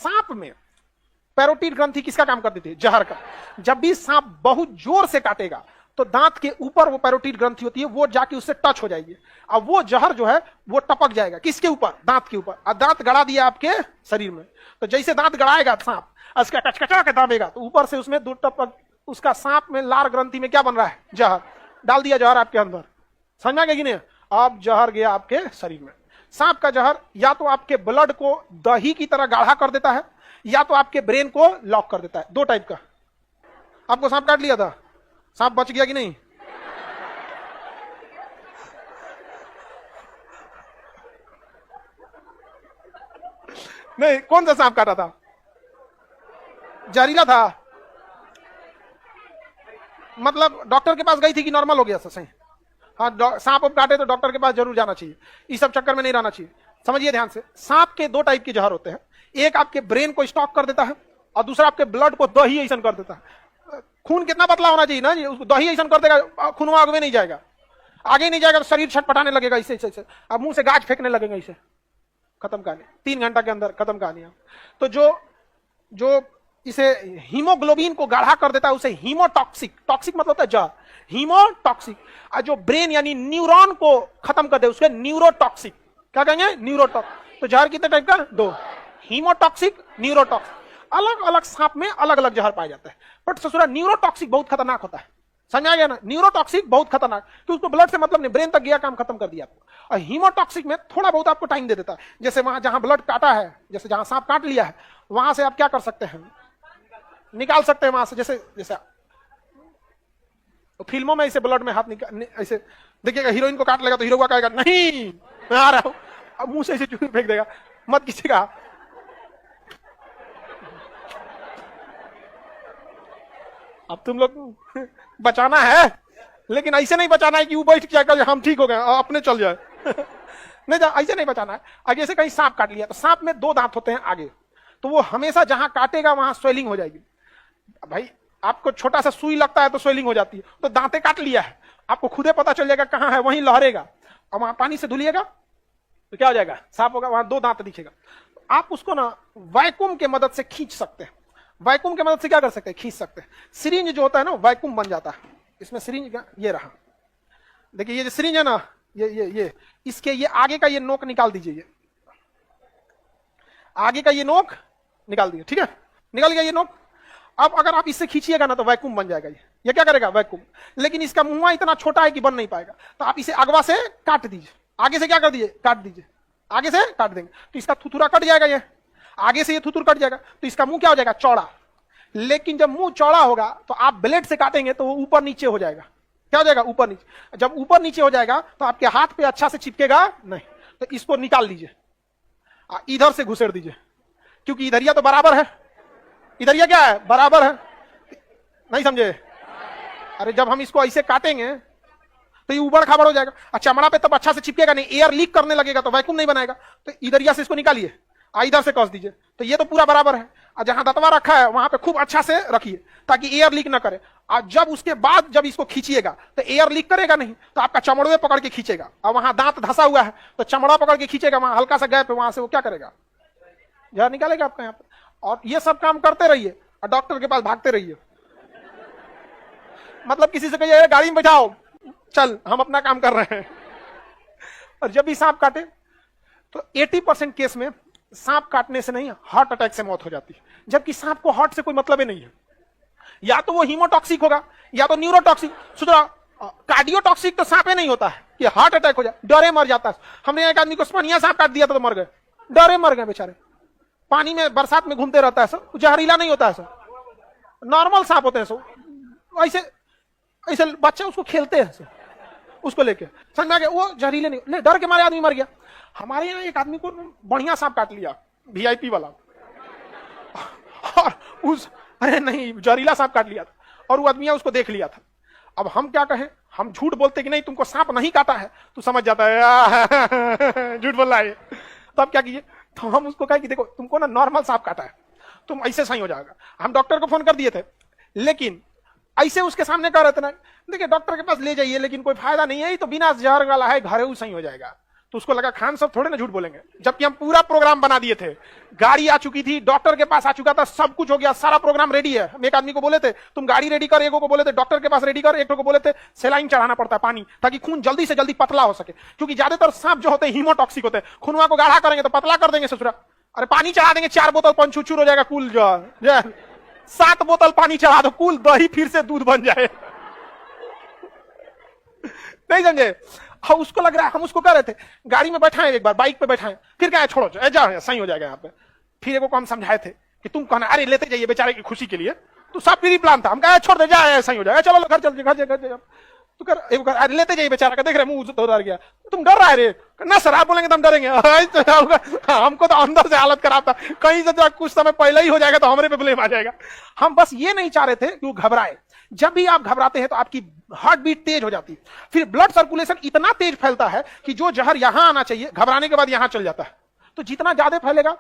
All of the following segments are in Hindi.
सांप में पैरोटिड ग्रंथि किसका काम करती थी? जहर का। जब भी सांप बहुत जोर से काटेगा तो दांत के ऊपर वो पैरोटिड ग्रंथि होती है, वो जाके उससे टच हो जाएगी। अब वो जहर जो है वो टपक जाएगा किसके ऊपर? दांत के ऊपर। और दांत गड़ा दिया आपके शरीर में, तो जैसे दांत गड़ाएगा सांप, उसका कचकचा के दाबेगा तो ऊपर से उसमें दूर टपक, उसका सांप में लार ग्रंथि में क्या बन रहा है? जहर। डाल दिया जहर आपके अंदर, समझा गया कि नहीं? अब जहर गया आपके शरीर में। सांप का जहर या तो आपके ब्लड को दही की तरह गाढ़ा कर देता है, या तो आपके ब्रेन को लॉक कर देता है। दो टाइप का। आपको सांप काट लिया था, सांप बच गया कि नहीं? नहीं, कौन सा सांप काटा था? जहरीला था? मतलब डॉक्टर के पास गई थी कि नॉर्मल हो गया सही? हाँ, सांप अब काटे तो डॉक्टर के पास जरूर जाना चाहिए, इस सब चक्कर में नहीं रहना चाहिए। समझिए ध्यान से, सांप के दो टाइप के जहर होते हैं। एक आपके ब्रेन को स्टॉक कर देता है और दूसरा आपके ब्लड को दही ऐसा कर देता है। खून कितना पतला होना चाहिए ना, उसको दही ऐसा कर देगा, खून आगे नहीं जाएगा, आगे नहीं जाएगा तो शरीर छटपटाने लगेगा इसे इसे, अब मुंह से गाज फेंकने लगेगा, इसे खत्म कहानी। 3 घंटा के अंदर खत्म कहानी। तो जो इसे हीमोग्लोबिन को गाढ़ा कर देता है उसे हीमोटॉक्सिक, टॉक्सिक मतलब होता है जहर, हीमोटॉक्सिक। और जो ब्रेन यानी न्यूरॉन को खत्म कर दे उसके न्यूरोटॉक्सिक। क्या कहेंगे? न्यूरोटॉक्सिक। तो जहर कितने टाइप का? 2, हीमोटॉक्सिक, न्यूरोटॉक्सिक। अलग अलग सांप में अलग अलग जहर पाया जाता है, बट ससुरा न्यूरोटॉक्सिक बहुत खतरनाक होता है। समझा गया ना? न्यूरोटॉक्सिक बहुत खतरनाक, तो उसको ब्लड से मतलब नहीं, ब्रेन तक गया, काम खत्म कर दिया आपको। और हीमोटॉक्सिक में थोड़ा बहुत आपको टाइम दे देता है, जैसे वहां जहां ब्लड काटा है, जैसे जहां सांप काट लिया है वहां से आप क्या कर सकते हैं? निकाल सकते हैं वहां से। जैसे जैसे फिल्मों में ऐसे ब्लड में हाथ निकाल, ऐसे देखिएगा, हीरोइन को काट लेगा तो हीरो का कहेगा नहीं मैं आ रहा हूं, अब मुंह से ऐसे चूही फेंक देगा, मत किसीगा। अब तुम लोग बचाना है, लेकिन ऐसे नहीं बचाना है कि वो बैठ जाएगा हम ठीक हो गए अपने चल जाए नहीं, ऐसे नहीं बचाना है। आगे से कहीं सांप काट लिया तो सांप में 2 दांत होते हैं आगे, तो वो हमेशा जहां काटेगा वहां स्वेलिंग हो जाएगी। भाई आपको छोटा सा सुई लगता है तो स्वेलिंग हो जाती है, तो दांते काट लिया है, आपको खुदे पता चल जाएगा कहां है, वहीं लहरेगा, और वहां पानी से धुलिएगा तो क्या हो जाएगा? सांप होगा, वहां 2 दांत दिखेगा। आप उसको ना वैक्यूम के मदद से खींच सकते हैं। वैक्यूम के मदद से क्या कर सकते हैं? खींच सकते हैं। सिरिंज जो होता है ना वैक्यूम बन जाता है। इसमें सिरिंज ये रहा, देखिए ये जो सिरिंज है ना, ये इसके ये आगे का ये नोक निकाल दीजिए, ये आगे का ये नोक निकाल दीजिए, ठीक है? निकल गया ये नोक। अब अगर आप इससे खींचिएगा ना तो वैक्यूम बन जाएगा। ये क्या करेगा? वैक्यूम। लेकिन इसका मुंह इतना छोटा है कि बन नहीं पाएगा, तो आप इसे अगवा से काट दीजिए, आगे से क्या कर दीजिए? काट दीजिए, आगे से काट देंगे तो इसका थुथुरा कट जाएगा, ये आगे से ये थुथुर कट जाएगा, तो इसका मुंह क्या हो जाएगा? चौड़ा। लेकिन जब मुंह चौड़ा होगा तो आप ब्लेड से काटेंगे तो वो ऊपर नीचे हो जाएगा। क्या हो जाएगा? ऊपर नीचे। जब ऊपर नीचे हो जाएगा तो आपके हाथ पे अच्छा से चिपकेगा नहीं, तो इसको निकाल दीजिए, इधर से घुसेड़ दीजिए, क्योंकि इधरिया तो बराबर है, इधरिया क्या है? बराबर है। नहीं समझे? अरे जब हम इसको ऐसे काटेंगे तो ये उबड़ खाबड़ हो जाएगा, और चमड़ा पे तब अच्छा से चिपकेगा नहीं, एयर लीक करने लगेगा तो वैक्यूम नहीं बनाएगा। तो इधरिया से इसको निकालिए, इधर से कस दीजिए, तो ये तो पूरा बराबर है। और जहां दतवा रखा है वहां पे खूब अच्छा से रखिए ताकि एयर लीक ना करे। और जब उसके बाद जब इसको खींचिएगा तो एयर लीक करेगा नहीं, तो आपका चमड़े पकड़ के खींचेगा, और वहां दांत धंसा हुआ है तो चमड़ा पकड़ के खींचेगा, वहां हल्का सा गैप है, वहां से वो क्या करेगा? जहर निकालेगा आपका यहाँ पे। और ये सब काम करते रहिए और डॉक्टर के पास भागते रहिए। मतलब किसी से कहिए गाड़ी में बैठाओ, चल हम अपना काम कर रहे हैं। और जब भी सांप काटे तो 80% केस में सांप काटने से नहीं, हार्ट अटैक से मौत हो जाती है, जबकि सांप को हार्ट से कोई मतलब ही नहीं है। या तो वो हीमोटॉक्सिक होगा या तो न्यूरोटॉक्सिक। सुधरा, कार्डियोटॉक्सिक तो सांपे नहीं होता है कि हार्ट अटैक हो जाए, डरे मर जाता है। हमने एक आदमी को स्पनिया सांप काट दिया था तो मर गए, डरे मर गए बेचारे। पानी में बरसात में घूमते रहता है सब, जहरीला नहीं होता है सब, नॉर्मल सांप होते हैं सब। ऐसे ऐसे बच्चे उसको खेलते हैं सब, उसको लेके, समझ में आ गया? वो जहरीले नहीं, डर के मारे आदमी मर गया। हमारे यहाँ एक आदमी को बढ़िया सांप काट लिया, VIP वाला, और अरे नहीं, जहरीला सांप काट लिया था, और वो आदमी उसको देख लिया था। अब हम क्या कहें? हम झूठ बोलते कि नहीं तुमको सांप नहीं काटा है, तो समझ जाता है झूठ बोल रहा है। तो अब क्या कीजिए? तो हम उसको कहे कि देखो तुमको ना नॉर्मल सांप काटा है, तुम ऐसे सही हो जाएगा। हम डॉक्टर को फोन कर दिए थे, लेकिन ऐसे उसके सामने कह रहे थे ना, देखिए डॉक्टर के पास ले जाइए लेकिन कोई फायदा नहीं है, तो बिना जहर वाला है, घर सही हो जाएगा। तो उसको लगा खान साहब थोड़े ना झूठ बोलेंगे, जबकि हम पूरा प्रोग्राम बना दिए थे, गाड़ी आ चुकी थी, डॉक्टर के पास आ चुका था, सब कुछ हो गया, सारा प्रोग्राम रेडी है। हम एक आदमी को बोले थे तुम गाड़ी रेडी कर, एक को बोले थे डॉक्टर के पास रेडी कर, एक को बोले थे सेलाइन चढ़ाना पड़ता है पानी, ताकि खून जल्दी से जल्दी पतला हो सके, क्योंकि ज्यादातर सांप जो होते हैं हीमोटॉक्सिक होते हैं, खूनवा को गाढ़ा करेंगे तो पतला कर देंगे ससुरा। अरे पानी चढ़ा देंगे 4 बोतल पंचुचुर हो जाएगा, कुल जो 7 बोतल पानी चढ़ा दो, कुल दही फिर से दूध बन जाए। नहीं समझे? हाँ, उसको लग रहा है, हम उसको कह रहे थे गाड़ी में बैठाएं, एक बार बाइक पे बैठाएं, फिर क्या है छोड़ो जाओ सही हो जाएगा यहाँ पे। फिर एक को हम समझाए थे कि तुम कहना अरे लेते जाइए बेचारे की खुशी के लिए, तो सब प्री प्लान था, हम कहा छोड़ दे जाए सही हो जाएगा, चलो घर चल घर तो कर एक बार अरे लेते जाइए बेचारा का, देख रहे मुंह तो डर गया, तुम डर रहा है रे ना सर, आप बोलेंगे तो हम डरेंगे। हमको तो अंदर से हालत खराब था, कहीं से कुछ समय पहले ही हो जाएगा तो हमारे पे ब्लेम आ जाएगा। हम बस ये नहीं चाह रहे थे कि वो घबराए। जब भी आप घबराते हैं तो आपकी हार्ट बीट तेज हो जाती है, फिर ब्लड सर्कुलेशन इतना तेज फैलता है कि जो जहर यहां आना चाहिए घबराने के बाद यहां चल जाता है, तो जितना ज्यादा फैलेगा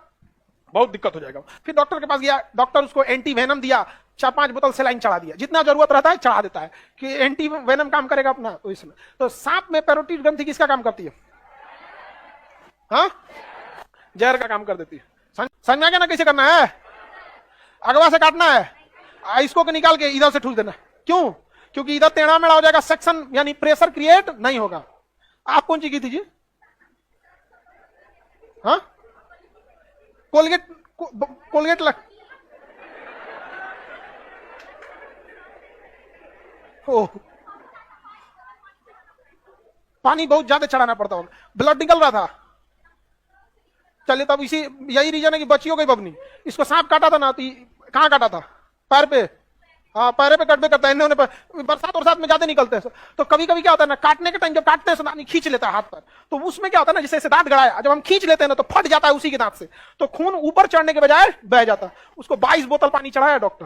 बहुत दिक्कत हो जाएगा। फिर डॉक्टर के पास गया, डॉक्टर उसको एंटी वेनम दिया, 4-5 बोतल सेलाइन चढ़ा दिया, जितना जरूरत रहता है चढ़ा देता है कि एंटी वेनम काम करेगा अपना। तो इसमें तो सांप में पैरोटिड ग्रंथि किसका काम करती है? हाँ, जहर का काम कर देती है। समझ में आ गया ना कैसे करना है? अगवा से काटना है, इसको निकाल के इधर से ठूस देना। क्यों? क्योंकि इधर टेढ़ा मेढ़ा हो जाएगा, सेक्शन यानी प्रेशर क्रिएट नहीं होगा। आप कौन सी की थी जी? हाँ, कोलगेट लग पानी बहुत ज्यादा चढ़ाना पड़ता होगा, ब्लड निकल रहा था। चलिए तब इसी यही रीजन है कि बची हो गई बबनी। इसको सांप काटा था ना, तो कहाँ काटा था? पैर पे। हाँ, पैर पे कटबे करता है, इन्होंने बरसात में ज्यादा निकलते हैं। तो कभी कभी क्या होता है ना, काटने के टाइम जब काटते हैं तो खींच लेता है हाथ पर, तो उसमें क्या होता है ना, जैसे दांत गड़ाया, जब हम खींच लेते हैं ना तो फट जाता है उसी के दांत से, तो खून ऊपर चढ़ने के बजाय बह जाता है। उसको 22 बोतल पानी चढ़ाया डॉक्टर।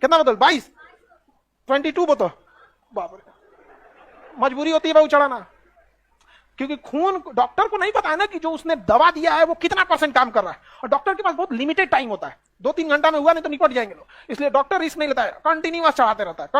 कितना बोतल? 22 बोतल। बाप रे, मजबूरी होती है भाई चढ़ाना, क्योंकि खून डॉक्टर को नहीं पता है ना कि जो उसने दवा दिया है वो कितना % काम कर रहा है, और डॉक्टर के पास बहुत लिमिटेड टाइम होता है, 2-3 घंटा में हुआ नहीं तो निपट जाएंगे लोग, इसलिए डॉक्टर रिस्क नहीं लेता है, कंटिन्यूअस चढ़ाते रहता है।